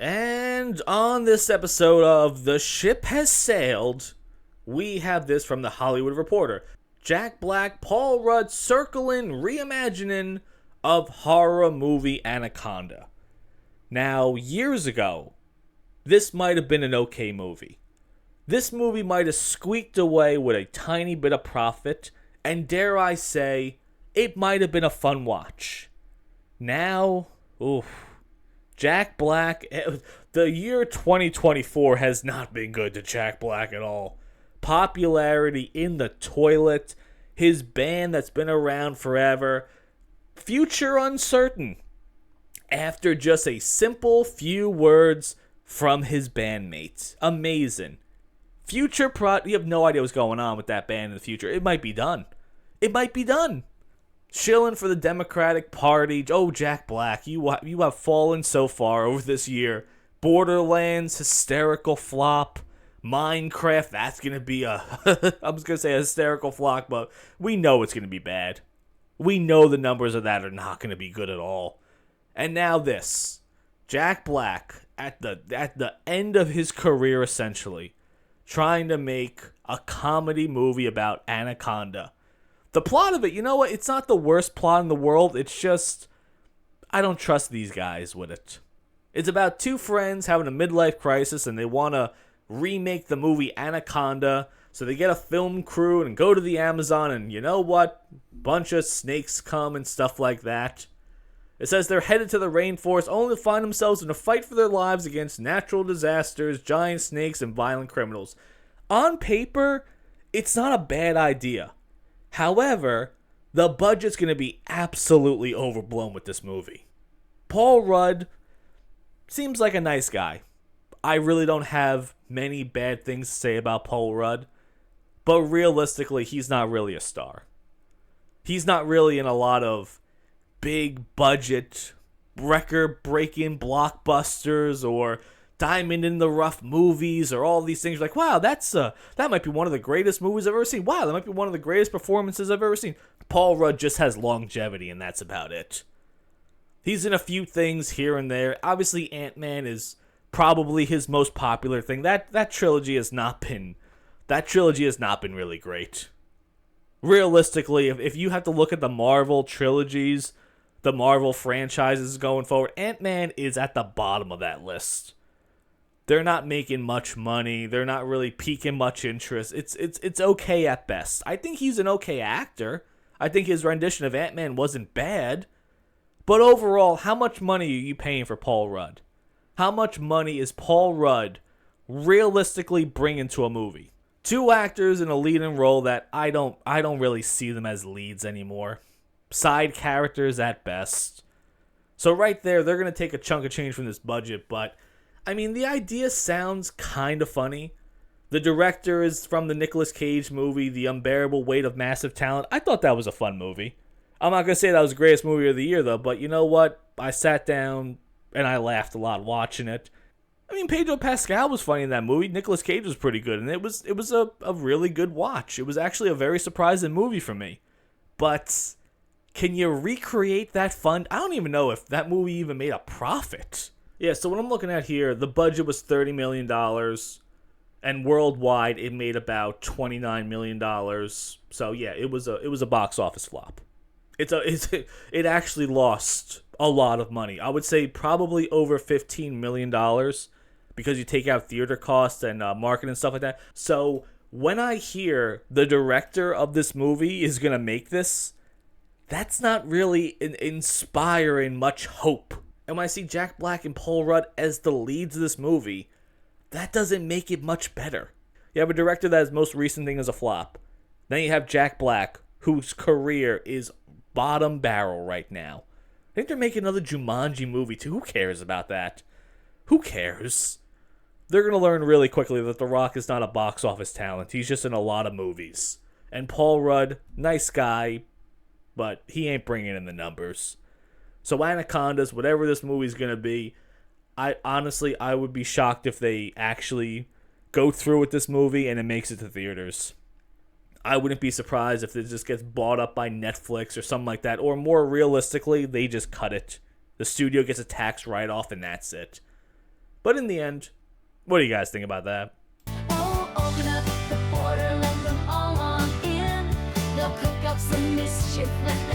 And on this episode of The Ship Has Sailed, we have this from the Hollywood Reporter. Jack Black, Paul Rudd circling reimagining of horror movie Anaconda. Now, years ago, this might have been an okay movie. This movie might have squeaked away with a tiny bit of profit, and dare I say, it might have been a fun watch. Now, oof. Jack Black, the year 2024 has not been good to Jack Black at all. Popularity in the toilet, his band that's been around forever, future uncertain. After just a simple few words from his bandmates. Amazing. You have no idea what's going on with that band in the future. It might be done. It might be done. Shilling for the Democratic Party. Oh, Jack Black, you have fallen so far over this year. Borderlands, hysterical flop. Minecraft, that's going to be I was going to say a hysterical flop, but we know it's going to be bad. We know the numbers of that are not going to be good at all. And now this. Jack Black, at the end of his career, essentially, trying to make a comedy movie about Anaconda. The plot of it, you know what? It's not the worst plot in the world. It's just, I don't trust these guys with it. It's about two friends having a midlife crisis and they want to remake the movie Anaconda. So they get a film crew and go to the Amazon and you know what? Bunch of snakes come and stuff like that. It says they're headed to the rainforest only to find themselves in a fight for their lives against natural disasters, giant snakes, and violent criminals. On paper, it's not a bad idea. However, the budget's going to be absolutely overblown with this movie. Paul Rudd seems like a nice guy. I really don't have many bad things to say about Paul Rudd, but realistically, he's not really a star. He's not really in a lot of big budget, record-breaking blockbusters or diamond in the rough movies or all these things. Like, wow, that might be one of the greatest movies I've ever seen. Wow, that might be one of the greatest performances I've ever seen. Paul Rudd just has longevity, and that's about it. He's in a few things here and there. Obviously, Ant-Man is probably his most popular thing. That trilogy has not been really great. Realistically, if you have to look at the Marvel trilogies, the Marvel franchises going forward, Ant-Man is at the bottom of that list. They're not making much money. They're not really piquing much interest. It's okay at best. I think he's an okay actor. I think his rendition of Ant-Man wasn't bad. But overall, how much money are you paying for Paul Rudd? How much money is Paul Rudd realistically bringing to a movie? Two actors in a leading role that I don't really see them as leads anymore. Side characters at best. So right there, they're going to take a chunk of change from this budget, but I mean, the idea sounds kind of funny. The director is from the Nicolas Cage movie, The Unbearable Weight of Massive Talent. I thought that was a fun movie. I'm not going to say that was the greatest movie of the year, though, but you know what? I sat down and I laughed a lot watching it. I mean, Pedro Pascal was funny in that movie. Nicolas Cage was pretty good, and it was a really good watch. It was actually a very surprising movie for me. But can you recreate that fun? I don't even know if that movie even made a profit. Yeah, so what I'm looking at here, the budget was $30 million, and worldwide it made about $29 million. So yeah, it was a box office flop. It actually lost a lot of money. I would say probably over $15 million because you take out theater costs and marketing and stuff like that. So when I hear the director of this movie is going to make this, that's not really inspiring much hope. And when I see Jack Black and Paul Rudd as the leads of this movie, that doesn't make it much better. You have a director that his most recent thing is a flop. Then you have Jack Black, whose career is bottom barrel right now. I think they're making another Jumanji movie too. Who cares about that? Who cares? They're going to learn really quickly that The Rock is not a box office talent. He's just in a lot of movies. And Paul Rudd, nice guy, but he ain't bringing in the numbers. So Anacondas, whatever this movie's going to be, I would be shocked if they actually go through with this movie and it makes it to theaters. I wouldn't be surprised if it just gets bought up by Netflix or something like that. Or more realistically, they just cut it. The studio gets a tax write-off and that's it. But in the end, what do you guys think about that? Oh, open up the border, let them all on in. They'll cook up some mischief, let